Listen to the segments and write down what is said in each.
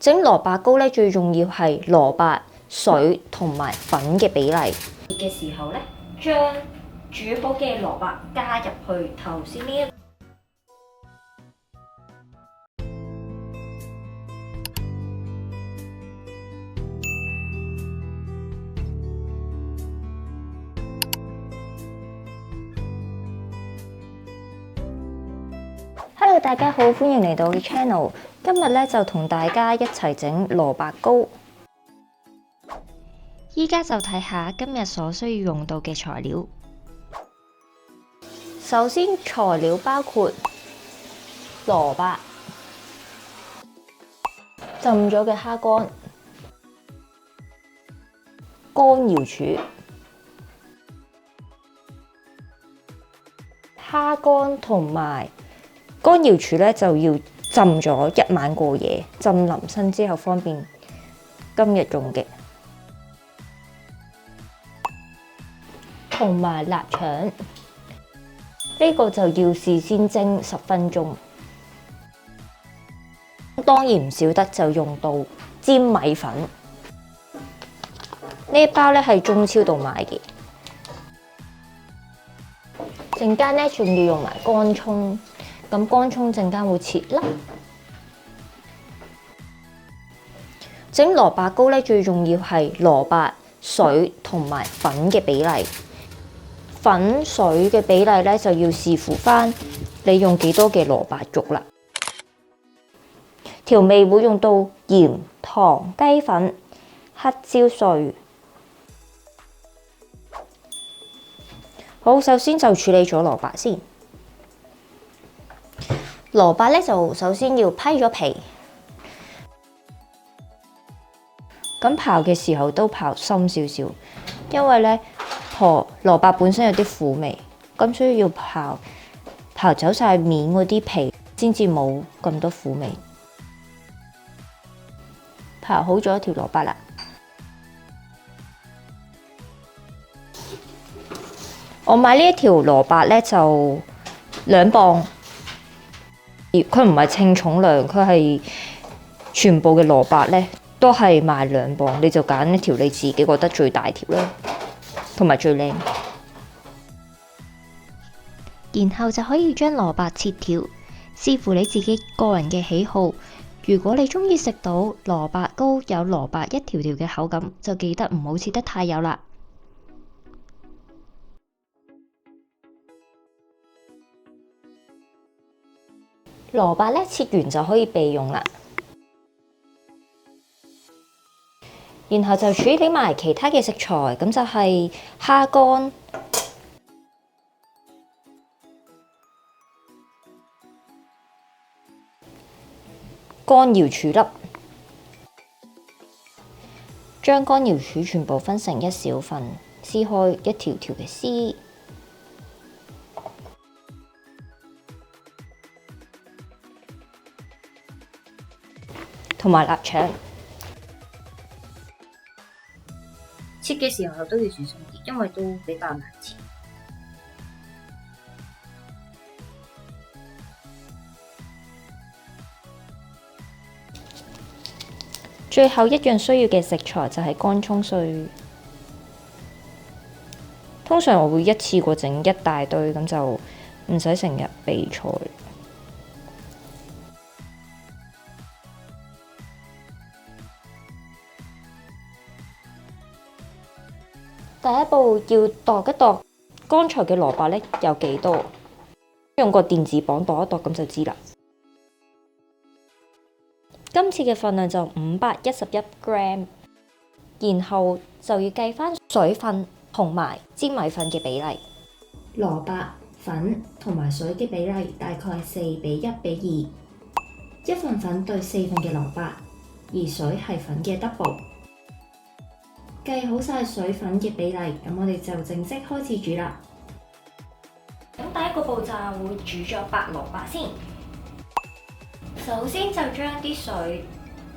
整蘿蔔糕咧，最重要係蘿蔔、水同埋粉嘅比例。嘅時候咧，將煮好嘅蘿蔔加入去頭先呢一。Hello， 大家好，歡迎嚟到我嘅 channel。今日咧就同大家一齊整蘿蔔糕。依家就睇下今日所需要用到嘅材料。首先材料包括蘿蔔、浸咗嘅蝦乾、乾瑤柱、蝦乾同埋乾瑤柱咧就要浸咗一晚過夜，浸腍身之後方便今日用嘅。同埋臘腸，呢個就要事先蒸10分鐘。當然唔少得就用到粘米粉，呢一包咧係中超度買嘅。陣間咧仲要用埋乾葱。咁乾葱陣間會切粒。整蘿蔔糕咧，最重要係蘿蔔、水同埋粉嘅比例。粉水嘅比例咧就要視乎翻你用幾多嘅蘿蔔肉啦。調味會用到鹽、糖、雞粉、黑椒碎。好，首先就處理咗蘿蔔先。蘿蔔咧就首先要批咗皮，咁刨嘅時候都刨深少少，因為咧蘿蔔本身有啲苦味，咁所以要刨走晒面嗰啲皮，先至冇咁多苦味。刨好咗一條蘿蔔啦，我買呢一條蘿蔔咧就2磅。佢唔係稱重量，佢係全部嘅蘿蔔咧都係賣2磅，你就揀一條你自己覺得最大條啦，同埋最靚。然後就可以將蘿蔔切條，視乎你自己個人嘅喜好。如果你中意食到蘿蔔糕有蘿蔔一條條嘅口感，就記得唔好切得太幼啦。蘿蔔咧切完就可以備用啦，然後就處理埋其他嘅食材，咁就係蝦乾、乾瑤柱粒，將乾瑤柱全部分成一小份，撕開一條條嘅絲。同埋臘腸，切嘅時候都要小心啲，因為都比較難切。最後一樣需要嘅食材就係乾葱碎。通常我會一次過整一大堆，咁就唔使成日備菜。第一步要度一度剛才嘅蘿蔔咧有幾多，用個電子磅度一度咁就知啦。今次嘅份量就511 gram， 然後就要計翻水分同埋粘米粉嘅比例。蘿蔔粉同埋水嘅比例大概係4:1:2，一份粉對4份嘅蘿蔔，而水係粉嘅 double。計好晒水粉嘅比例，咁我哋就正式開始煮啦。咁第一個步驟會煮咗白蘿蔔先。首先就將啲水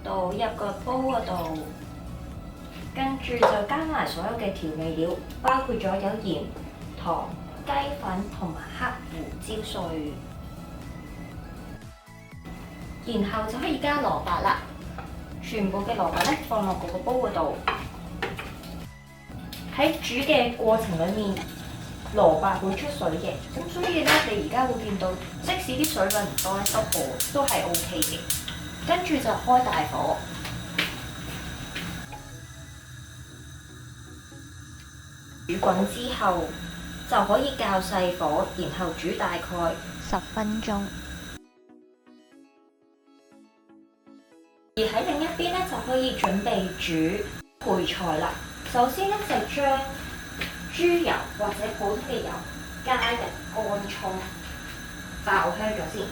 倒入個煲嗰度，跟住就加埋所有嘅調味料，包括咗有鹽、糖、雞粉同埋黑胡椒碎。然後就可以加蘿蔔啦。全部嘅蘿蔔咧放落嗰個煲嗰度。喺煮嘅過程裡面，蘿蔔會出水嘅，咁所以咧你而家會見到，即使啲水分唔多咧，都係 OK 嘅。跟住就開大火，煮滾之後就可以較細火，然後煮大概10分鐘。而喺另一邊咧就可以準備煮配菜啦。首先咧就將豬油或者普通嘅油加入乾葱，爆香咗先。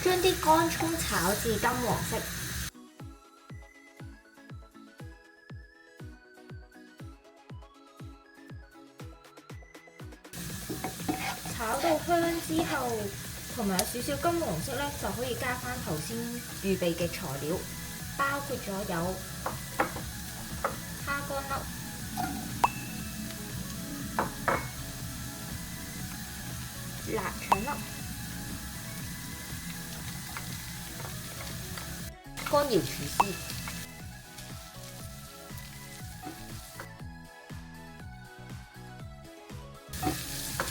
將啲乾葱炒至金黃色，炒到香之後，同埋有少少金黃色咧，就可以加返頭先預備嘅材料，包括咗有蝦乾粒、臘腸粒、乾瑤柱絲。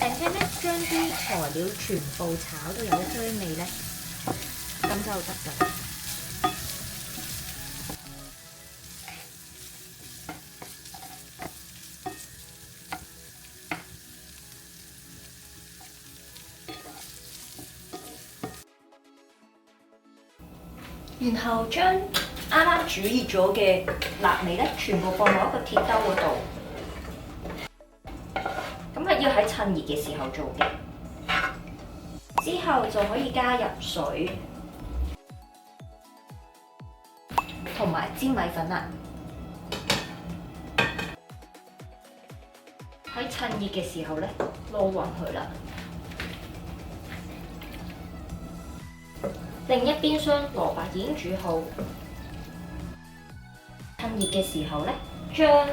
並且咧，將啲材料全部炒到有香味咧，咁就得㗎。然後將啱啱煮熱咗嘅臘味咧，全部放落一個鐵兜嗰度。咁係要喺趁熱嘅時候做嘅，之後就可以加入水同埋粘米粉啦。喺趁熱嘅時候咧，撈勻佢啦。另一邊廂蘿蔔已經煮好，趁熱嘅時候咧，將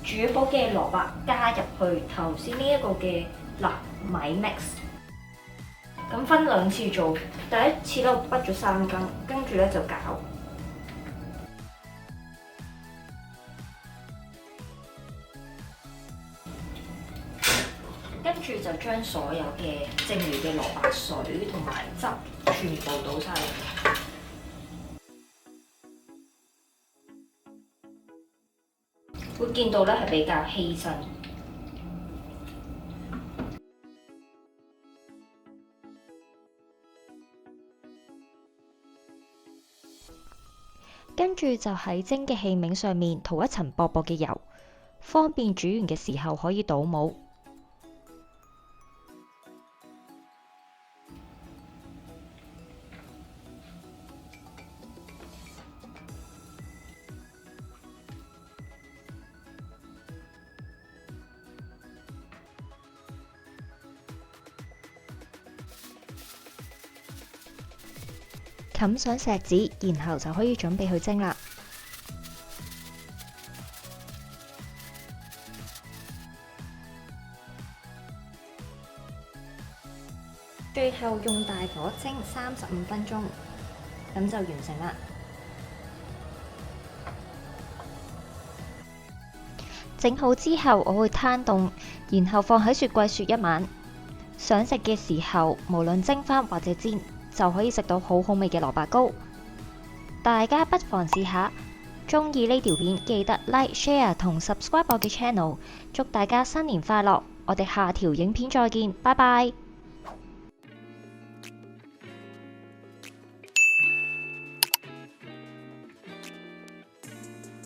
煮好嘅蘿蔔加入去頭先呢一個嘅臘米 mix， 咁分兩次做，第一次咧我畢咗3羹，跟住咧就攪，跟住就將所有嘅剩餘嘅蘿蔔水同埋汁全部倒晒落去。會見到咧係比較稀身。跟住就喺蒸嘅器皿上面塗一層薄薄嘅油，方便煮完嘅時候可以倒模。冚上錫紙，然後就可以準備去蒸啦。最後用大火蒸35分鐘，咁就完成啦。整好之後，我會攤凍，然後放喺雪櫃雪一晚。想食嘅時候，無論蒸返或者煎，就可以食到好好味嘅蘿蔔糕。大家不妨試下。鍾意呢條片記得 Like、Share 同 Subscribe 我嘅 channel。祝大家新年快樂！我哋下條影片再見，拜拜。